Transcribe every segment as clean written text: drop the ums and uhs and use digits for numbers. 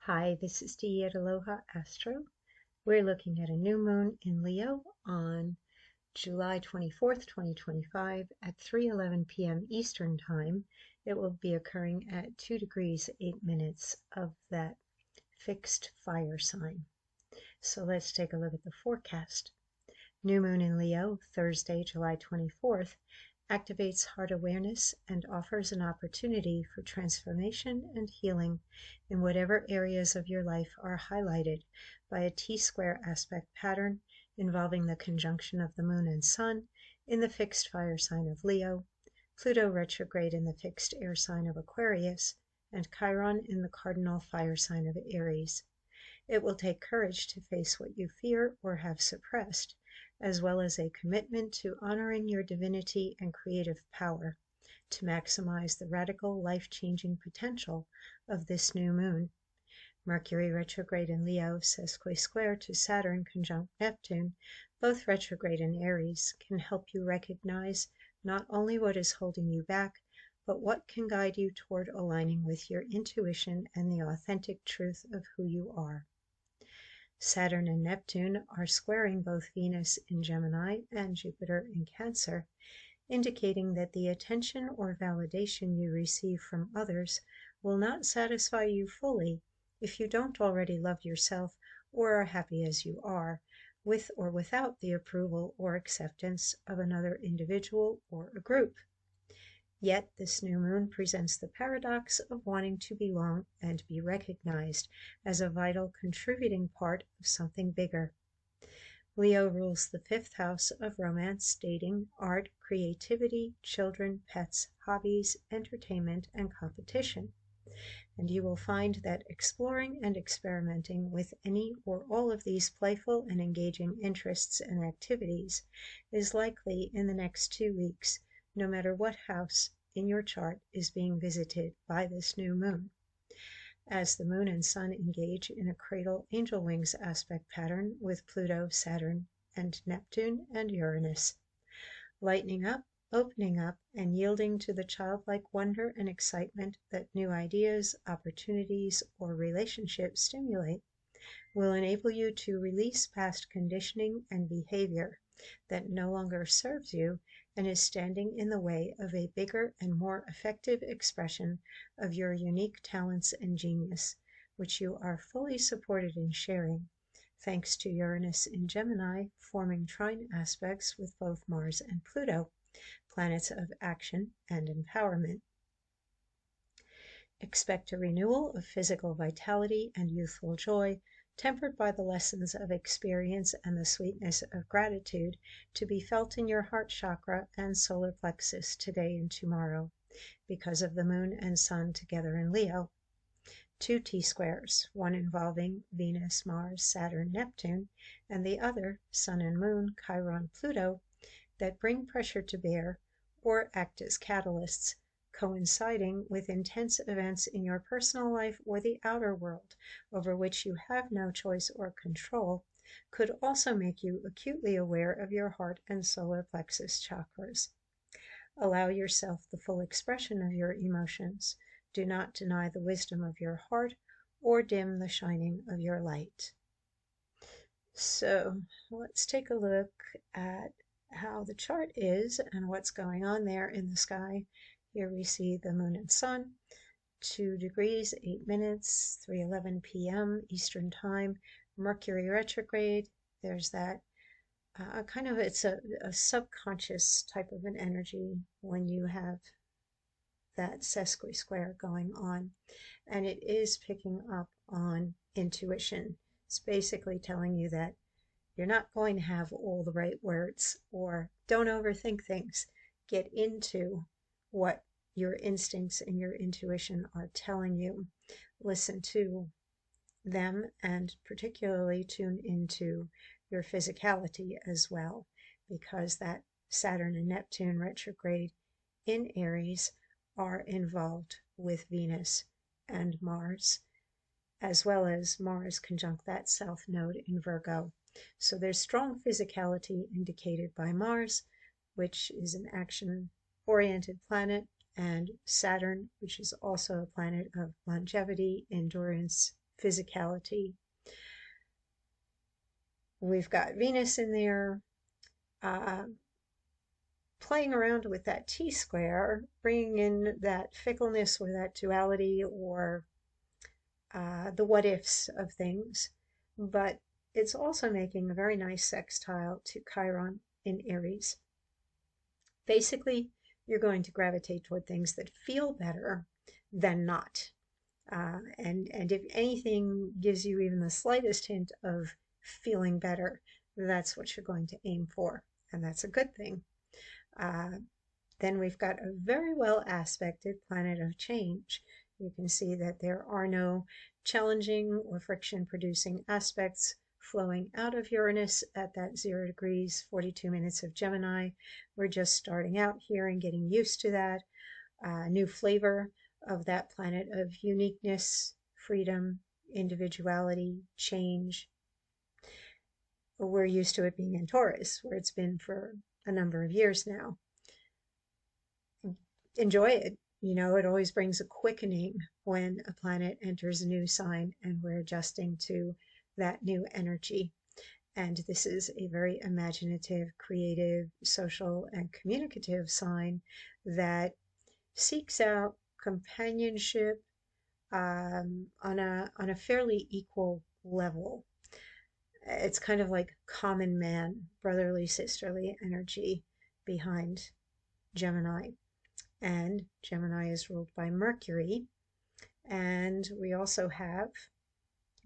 Hi, this is Dee at Aloha Astro. We're looking at a new moon in Leo on July 24th, 2025 at 3:11 p.m. Eastern Time. It will be occurring at 2 degrees 8 minutes of that fixed fire sign. So let's take a look at the forecast. New moon in Leo, Thursday, July 24th, activates heart awareness and offers an opportunity for transformation and healing in whatever areas of your life are highlighted by a T-square aspect pattern involving the conjunction of the moon and sun in the fixed fire sign of Leo, Pluto retrograde in the fixed air sign of Aquarius, and Chiron in the cardinal fire sign of Aries. It will take courage to face what you fear or have suppressed, as well as a commitment to honoring your divinity and creative power to maximize the radical life-changing potential of this new moon. Mercury retrograde in Leo, sesqui-square to Saturn conjunct Neptune, both retrograde in Aries, can help you recognize not only what is holding you back, but what can guide you toward aligning with your intuition and the authentic truth of who you are. Saturn and Neptune are squaring both Venus in Gemini and Jupiter in Cancer, indicating that the attention or validation you receive from others will not satisfy you fully if you don't already love yourself or are happy as you are, with or without the approval or acceptance of another individual or a group. Yet this new moon presents the paradox of wanting to belong and be recognized as a vital contributing part of something bigger. Leo rules the fifth house of romance, dating, art, creativity, children, pets, hobbies, entertainment, and competition. And you will find that exploring and experimenting with any or all of these playful and engaging interests and activities is likely in the next 2 weeks, no matter what house in your chart is being visited by this new moon. As the moon and sun engage in a cradle angel wings aspect pattern with Pluto, Saturn, and Neptune and Uranus, lightening up, opening up, and yielding to the childlike wonder and excitement that new ideas, opportunities, or relationships stimulate, will enable you to release past conditioning and behavior that no longer serves you and is standing in the way of a bigger and more effective expression of your unique talents and genius, which you are fully supported in sharing, thanks to Uranus in Gemini forming trine aspects with both Mars and Pluto, planets of action and empowerment. Expect a renewal of physical vitality and youthful joy, tempered by the lessons of experience and the sweetness of gratitude to be felt in your heart chakra and solar plexus today and tomorrow, because of the moon and sun together in Leo. 2 T-squares, one involving Venus, Mars, Saturn, Neptune, and the other, Sun and Moon, Chiron, Pluto, that bring pressure to bear or act as catalysts, coinciding with intense events in your personal life or the outer world over which you have no choice or control, could also make you acutely aware of your heart and solar plexus chakras. Allow yourself the full expression of your emotions. Do not deny the wisdom of your heart or dim the shining of your light. So let's take a look at how the chart is and what's going on there in the sky. Here we see the moon and sun, 2 degrees 8 minutes, 3:11 p.m. Eastern Time, Mercury retrograde. There's that it's a subconscious type of an energy when you have that sesqui-square going on, and it is picking up on intuition. It's basically telling you that you're not going to have all the right words, or don't overthink things. Get into what your instincts and your intuition are telling you. Listen to them and particularly tune into your physicality as well, because that Saturn and Neptune retrograde in Aries are involved with Venus and Mars, as well as Mars conjunct that south node in Virgo. So there's strong physicality indicated by Mars, which is an action-oriented planet, and Saturn, which is also a planet of longevity, endurance, physicality. We've got Venus in there, uh, playing around with that T-square, bringing in that fickleness or that duality or the what ifs of things. But it's also making a very nice sextile to Chiron in Aries. Basically, you're going to gravitate toward things that feel better than not. And if anything gives you even the slightest hint of feeling better, that's what you're going to aim for. And that's a good thing. Then we've got a very well aspected planet of change. You can see that there are no challenging or friction producing aspects flowing out of Uranus at that 0 degrees, 42 minutes of Gemini. We're just starting out here and getting used to that new flavor of that planet of uniqueness, freedom, individuality, change. We're used to it being in Taurus, where it's been for a number of years now. Enjoy it. You know, it always brings a quickening when a planet enters a new sign and we're adjusting to that new energy. And this is a very imaginative, creative, social, and communicative sign that seeks out companionship on a fairly equal level. It's kind of like common man, brotherly, sisterly energy behind Gemini. And Gemini is ruled by Mercury. And we also have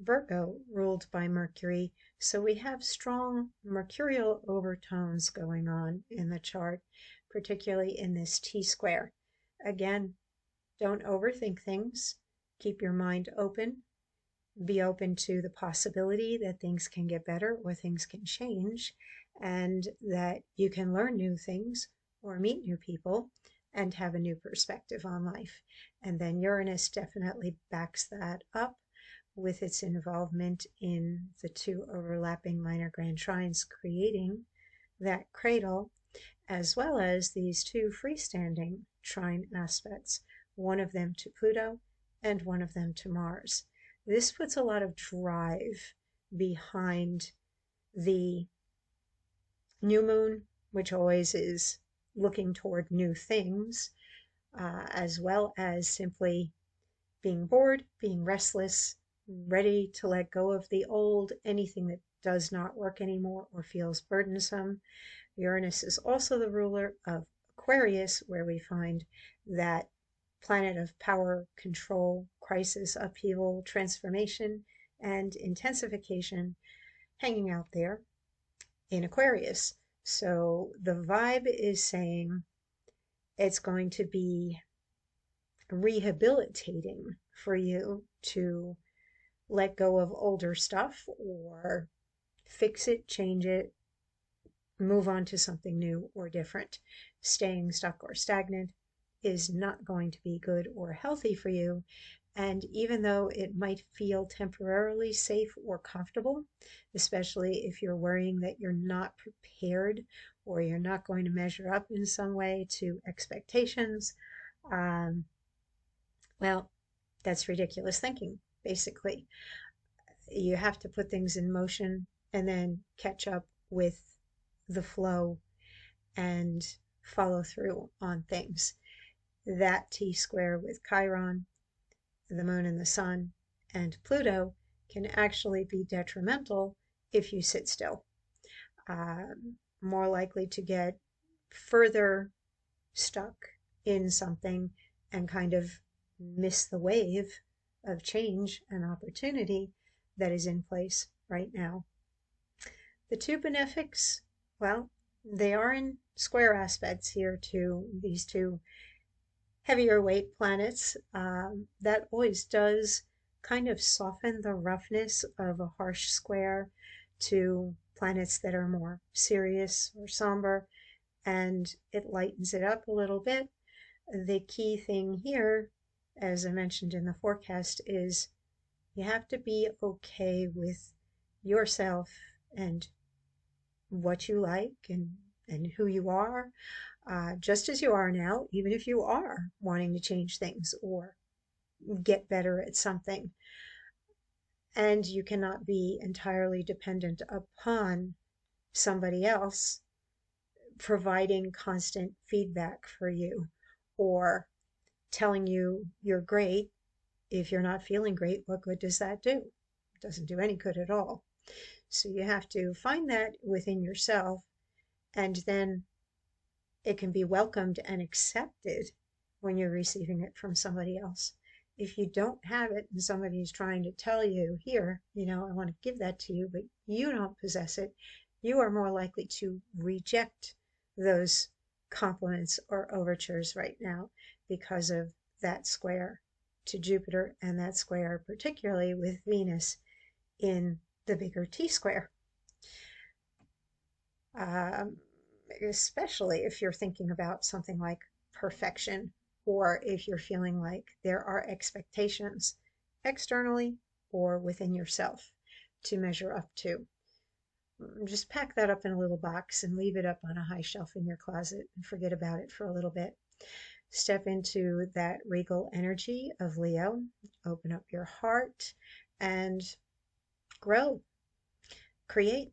Virgo ruled by Mercury. So we have strong mercurial overtones going on in the chart, particularly in this T-square. Again, don't overthink things. Keep your mind open. Be open to the possibility that things can get better or things can change, and that you can learn new things or meet new people and have a new perspective on life. And then Uranus definitely backs that up with its involvement in the 2 overlapping minor grand trines, creating that cradle, as well as these 2 freestanding trine aspects, one of them to Pluto and one of them to Mars. This puts a lot of drive behind the new moon, which always is looking toward new things, as well as simply being bored, being restless, ready to let go of the old, anything that does not work anymore or feels burdensome. Uranus is also the ruler of Aquarius, where we find that planet of power, control, crisis, upheaval, transformation, and intensification hanging out there in Aquarius. So the vibe is saying it's going to be rehabilitating for you to let go of older stuff or fix it, change it, move on to something new or different. Staying stuck or stagnant is not going to be good or healthy for you. And even though it might feel temporarily safe or comfortable, especially if you're worrying that you're not prepared or you're not going to measure up in some way to expectations, well, that's ridiculous thinking, basically. You have to put things in motion and then catch up with the flow and follow through on things. That T-square with Chiron, the moon and the sun, and Pluto can actually be detrimental if you sit still. More likely to get further stuck in something and kind of miss the wave of change and opportunity that is in place right now. The 2 benefics, well, they are in square aspects here to these 2 heavier weight planets. That always does kind of soften the roughness of a harsh square to planets that are more serious or somber, and it lightens it up a little bit. The key thing here, as I mentioned in the forecast, is you have to be okay with yourself and what you like and who you are, just as you are now, even if you are wanting to change things or get better at something. and you cannot be entirely dependent upon somebody else providing constant feedback for you or telling you you're great. If you're not feeling great, what good does that do? It doesn't do any good at all. So you have to find that within yourself, and then it can be welcomed and accepted when you're receiving it from somebody else. If you don't have it and somebody's trying to tell you, here, I want to give that to you, but you don't possess it, you are more likely to reject those compliments or overtures right now because of that square to Jupiter, and that square particularly with Venus in the bigger T square. Um, Especially if you're thinking about something like perfection, or if you're feeling like there are expectations externally or within yourself to measure up to. Just pack that up in a little box and leave it up on a high shelf in your closet and forget about it for a little bit. Step into that regal energy of Leo, open up your heart, and grow, create.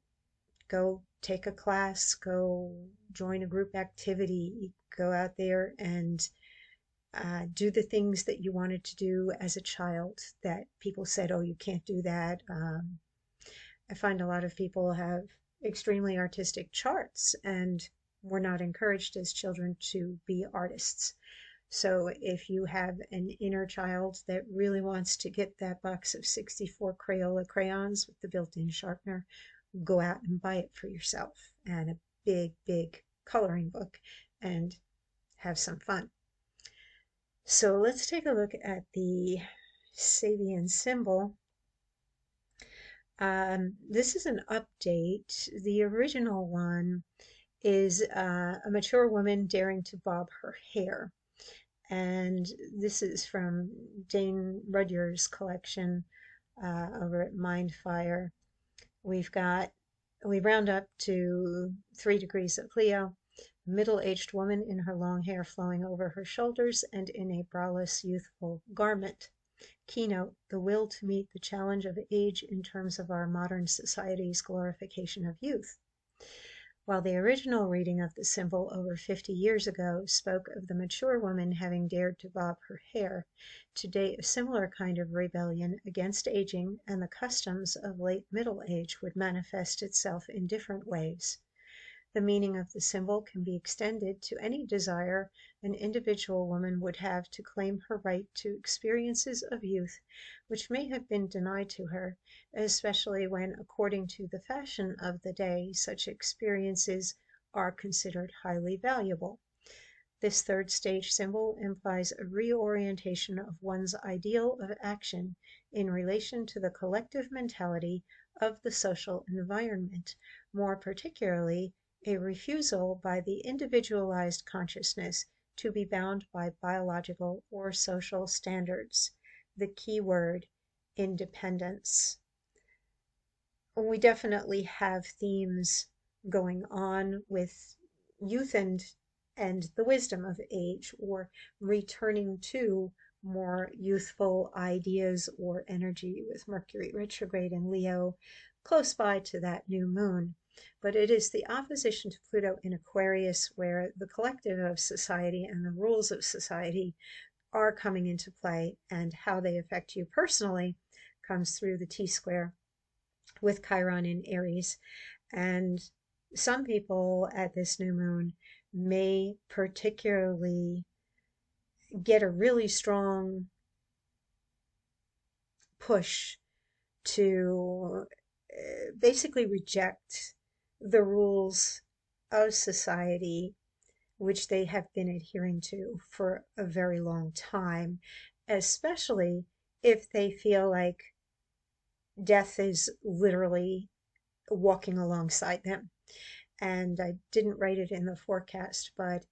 Go take a class, go join a group activity, go out there and do the things that you wanted to do as a child that people said, oh, you can't do that. I find a lot of people have extremely artistic charts, and we're not encouraged as children to be artists. So if you have an inner child that really wants to get that box of 64 Crayola crayons with the built-in sharpener, go out and buy it for yourself, and a big, big coloring book, and have some fun. So let's take a look at the Sabian symbol. This is an update. The original one is a mature woman daring to bob her hair. And this is from Dane Rudyard's collection over at Mindfire. We round up to 3 degrees of Leo, a middle-aged woman in her long hair flowing over her shoulders and in a braless, youthful garment. Keynote, the will to meet the challenge of age in terms of our modern society's glorification of youth. While the original reading of the symbol over 50 years ago spoke of the mature woman having dared to bob her hair, today a similar kind of rebellion against aging and the customs of late middle age would manifest itself in different ways. The meaning of the symbol can be extended to any desire an individual woman would have to claim her right to experiences of youth which may have been denied to her, especially when, according to the fashion of the day, such experiences are considered highly valuable. This third stage symbol implies a reorientation of one's ideal of action in relation to the collective mentality of the social environment, more particularly a refusal by the individualized consciousness to be bound by biological or social standards. The key word, independence. We definitely have themes going on with youth and the wisdom of age, or returning to more youthful ideas or energy with Mercury retrograde in Leo close by to that new moon. But it is the opposition to Pluto in Aquarius where the collective of society and the rules of society are coming into play, and how they affect you personally comes through the T-square with Chiron in Aries. And some people at this new moon may particularly get a really strong push to basically reject the rules of society which they have been adhering to for a very long time, especially if they feel like death is literally walking alongside them. And I didn't write it in the forecast, but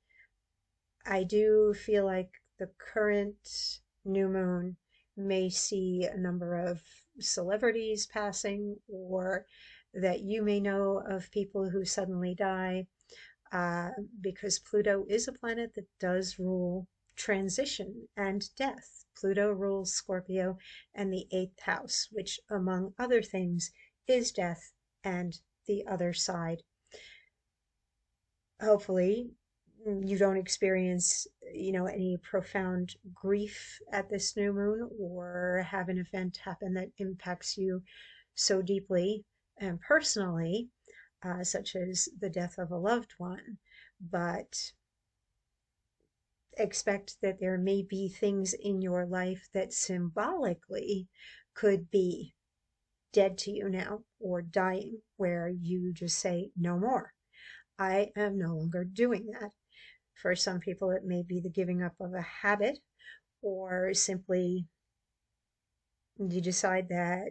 I do feel like the current new moon may see a number of celebrities passing, or that you may know of people who suddenly die, because Pluto is a planet that does rule transition and death. Pluto rules Scorpio and the eighth house, which, among other things, is death and the other side. Hopefully, you don't experience, any profound grief at this new moon or have an event happen that impacts you so deeply and personally, such as the death of a loved one. But expect that there may be things in your life that symbolically could be dead to you now or dying, where you just say, no more. I am no longer doing that. For some people, it may be the giving up of a habit, or simply you decide that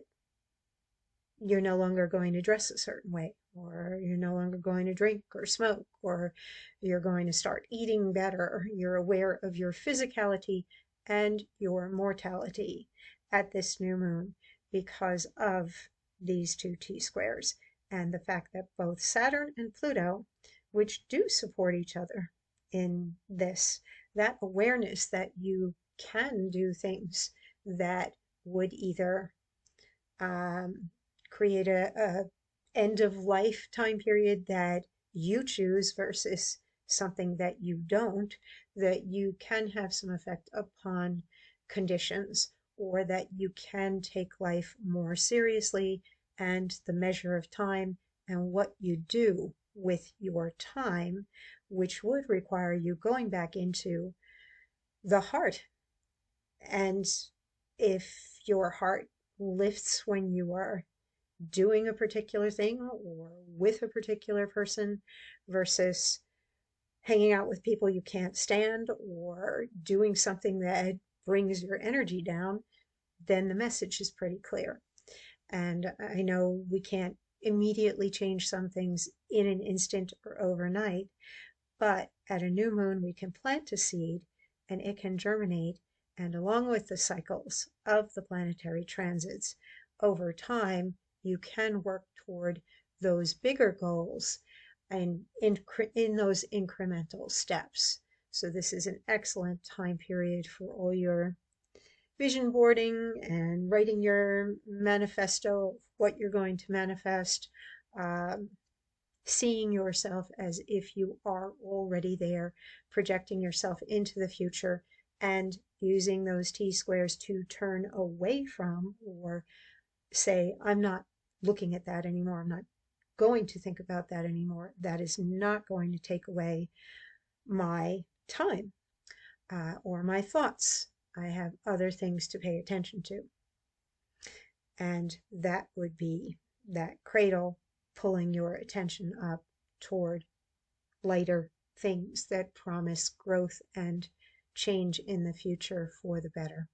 you're no longer going to dress a certain way, or you're no longer going to drink or smoke, or you're going to start eating better. You're aware of your physicality and your mortality at this new moon because of these two T-squares and the fact that both Saturn and Pluto, which do support each other in this, that awareness that you can do things that would either create a end of life time period that you choose versus something that you don't, that you can have some effect upon conditions, or that you can take life more seriously and the measure of time and what you do with your time, which would require you going back into the heart. And if your heart lifts when you are doing a particular thing or with a particular person versus hanging out with people you can't stand or doing something that brings your energy down, then the message is pretty clear. And I know we can't immediately change some things in an instant or overnight, but at a new moon, we can plant a seed and it can germinate. And along with the cycles of the planetary transits, over time, you can work toward those bigger goals and in those incremental steps. So this is an excellent time period for all your vision boarding and writing your manifesto, what you're going to manifest, seeing yourself as if you are already there, projecting yourself into the future, and using those T-squares to turn away from or say, I'm not looking at that anymore. I'm not going to think about that anymore. That is not going to take away my time or my thoughts. I have other things to pay attention to. And that would be that cradle pulling your attention up toward lighter things that promise growth and change in the future for the better.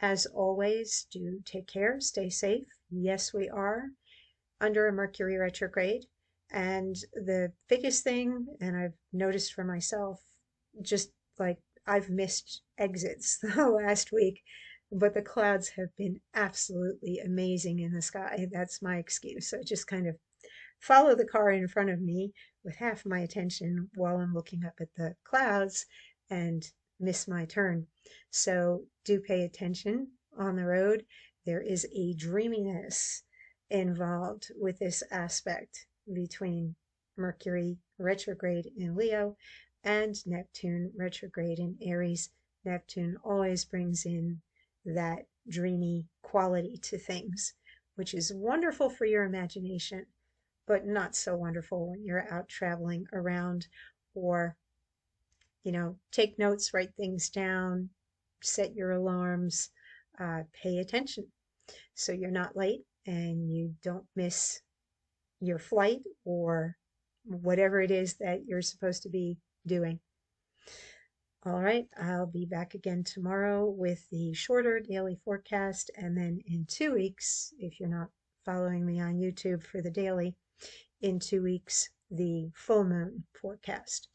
As always, do take care, stay safe. Yes, we are under a Mercury retrograde. And the biggest thing, and I've noticed for myself, just like I've missed exits the last week, but the clouds have been absolutely amazing in the sky. That's my excuse. I just kind of follow the car in front of me with half my attention while I'm looking up at the clouds and miss my turn. So do pay attention on the road. There is a dreaminess involved with this aspect between Mercury retrograde in Leo and Neptune retrograde in Aries. Neptune always brings in that dreamy quality to things, which is wonderful for your imagination, but not so wonderful when you're out traveling around or, take notes, write things down, set your alarms, pay attention so you're not late and you don't miss your flight or whatever it is that you're supposed to be doing. All right, I'll be back again tomorrow with the shorter daily forecast, and then in 2 weeks, if you're not following me on YouTube for the daily, in 2 weeks, the full moon forecast.